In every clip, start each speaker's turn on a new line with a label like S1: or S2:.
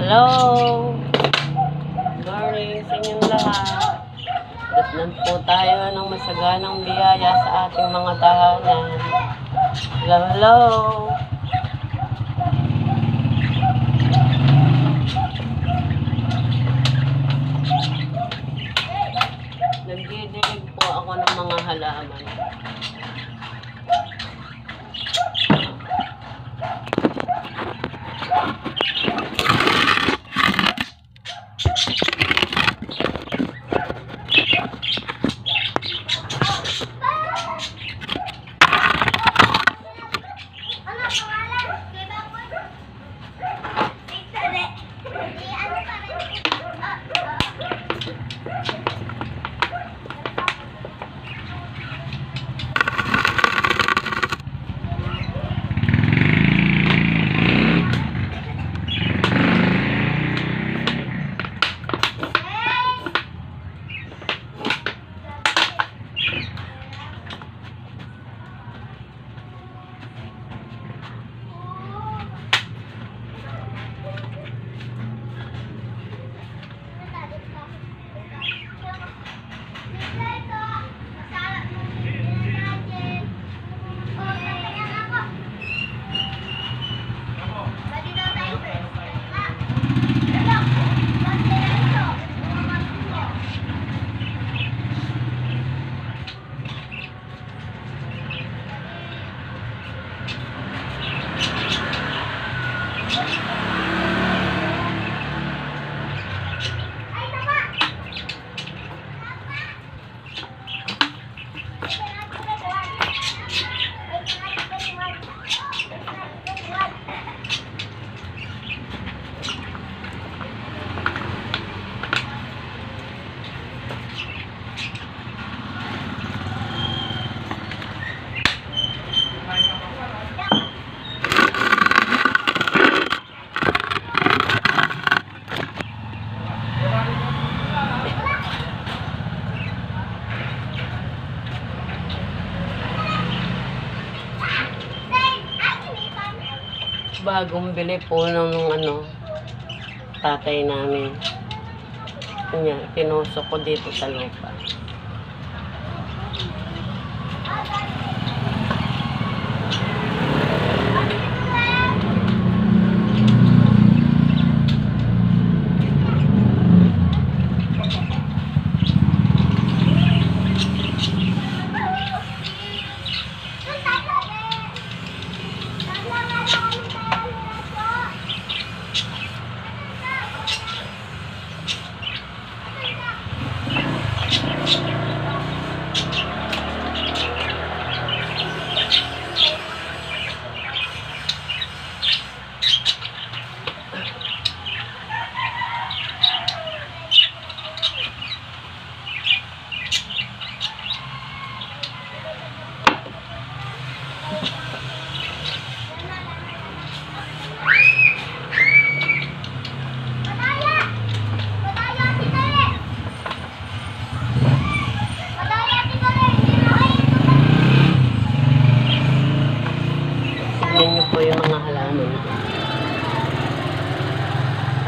S1: Hello! Good morning sa inyong lahat. Datnan po tayo ng masaganang biyaya sa ating mga tahanan. Hello, hello! Nagdidilig po ako ng mga halaman. Bagong bili po ng tatay namin. Kanya, tinusok ko dito sa lupa. Tignan niyo po yung mga halaman.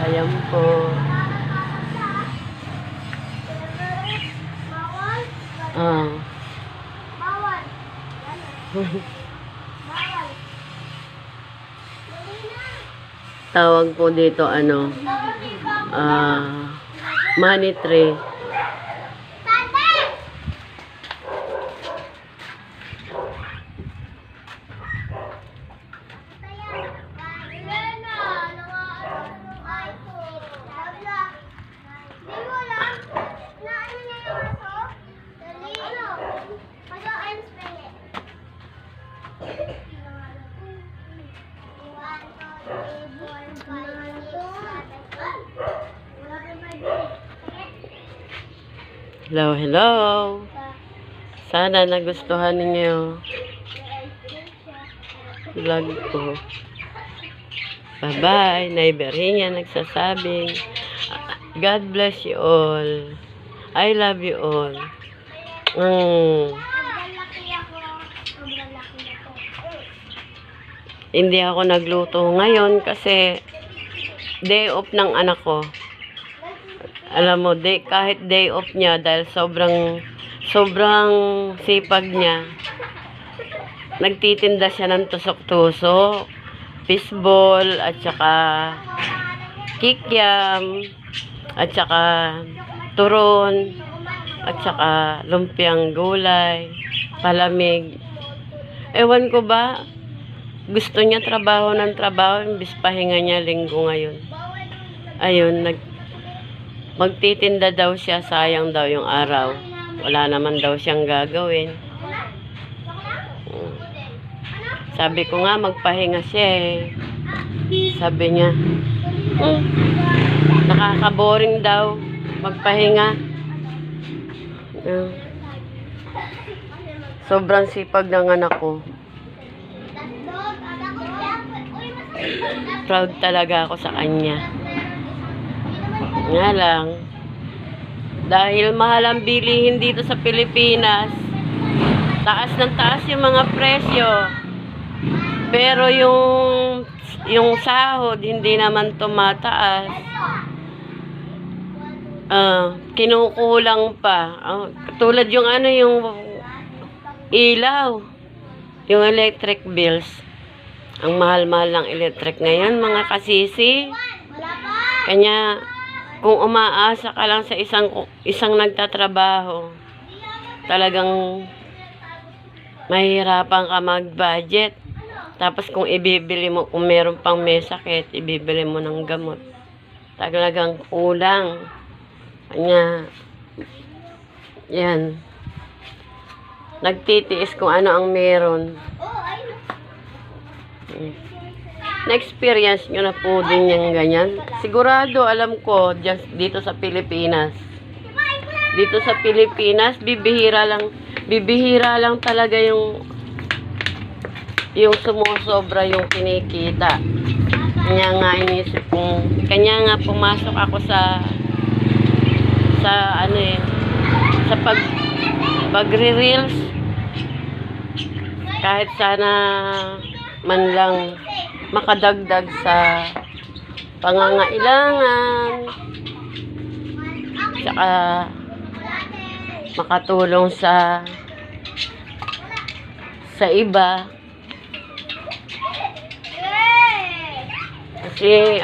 S1: Ayan po.
S2: Bawal. Bawal.
S1: tawag po dito, money tree. Hello, hello. Sana nagustuhan ninyo vlog ko. Bye-bye. Naiberhinya nagsasabing, God bless you all. I love you all. Hindi ako nagluto ngayon kasi day off ng anak ko. Alam mo, kahit day off niya dahil sobrang sipag niya. Nagtitinda siya ng tusok-tusok, fishball, at saka kikiam, at saka turon, at saka lumpiang gulay, palamig. Ewan ko ba, gusto niya trabaho ng trabaho, imbis pahinga niya linggo ngayon. Ayun, magtitinda daw siya, sayang daw yung araw. Wala naman daw siyang gagawin. Sabi ko nga, magpahinga siya eh. Sabi niya, nakaka-boring daw, magpahinga. Sobrang sipag ng anak ko. Proud talaga ako sa kanya. Nga lang, dahil mahal ang bilihin dito sa Pilipinas, taas ng taas yung mga presyo, pero yung sahod hindi naman tumataas. Kinukulang pa. Tulad yung yung ilaw, yung electric bills. Ang mahal-mahal ng electric ngayon, mga kasisi. Kanya, kung umaasa ka lang sa isang nagtatrabaho, talagang mahihirapan ka mag-budget. Tapos kung ibibili mo, kung meron pang may sakit, ibibili mo ng gamot. Talagang kulang. Kanya, yan. Nagtitiis kung ano ang meron. Na-experience nyo na po din yung ganyan. Sigurado, alam ko, dito sa Pilipinas. Dito sa Pilipinas, bibihira lang talaga yung sumusobra yung kinikita. Kanya nga inisip kong, kanya nga pumasok ako sa pagre-reels. Kahit sana man lang makadagdag sa pangangailangan, tsaka makatulong sa iba. Kasi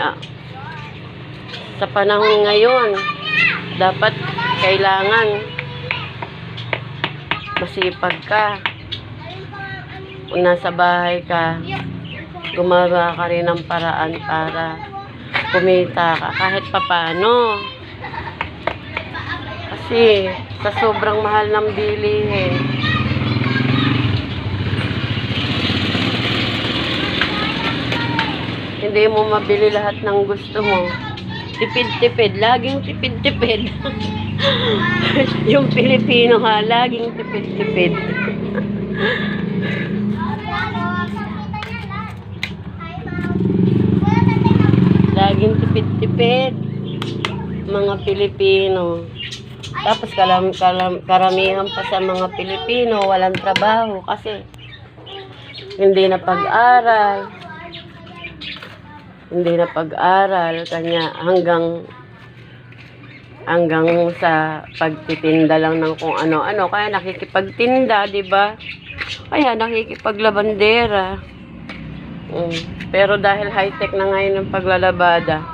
S1: sa panahon ngayon, dapat kailangan masipag ka. Kung nasa bahay ka, gumawa ka rin ng paraan para kumita ka kahit papano. Kasi sa sobrang mahal ng bilihin, hindi mo mabili lahat ng gusto mo. Tipid-tipid, laging tipid-tipid. Yung Pilipino ha, laging tipid-tipid. Laging tipid-tipid mga Pilipino. Tapos karamihan pa sa mga Pilipino walang trabaho kasi hindi na pag-aral. Kanya hanggang sa pagtitinda lang ng kung ano-ano. Kaya nakikipagtinda, di ba? Kaya nakikipaglabandera. Pero dahil high-tech na ngayon ng paglalabada,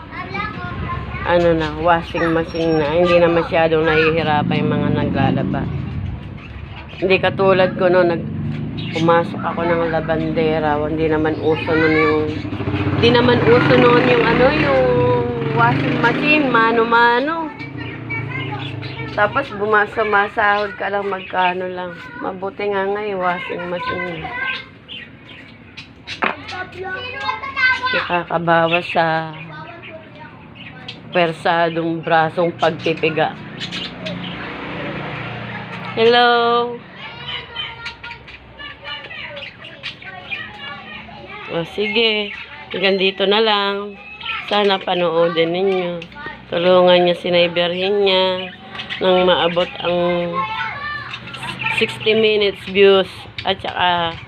S1: ano na, washing machine na, hindi na masyadong nahihirapan yung mga naglalaba. Hindi katulad ko no, pumasok ako ng labandera, hindi naman uso noon yung ano, yung washing machine, mano-mano. Tapos sumasahod ka lang, magkano lang. Mabuti nga ngayon, washing machine. Nakakabawas sa persadong brasong pagpipiga. Hello! O sige, hanggang dito na lang. Sana panoodin ninyo. Tulungan niya, sinayberhin niya nang maabot ang 60 minutes views at saka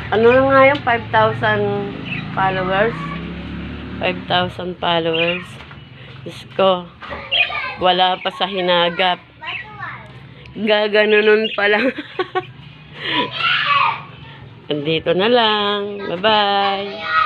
S1: ano na nga yung 5,000 followers? 5,000 followers. Diyos ko, wala pa sa hinagap. Gaganunon pa lang. Andito na lang. Bye-bye.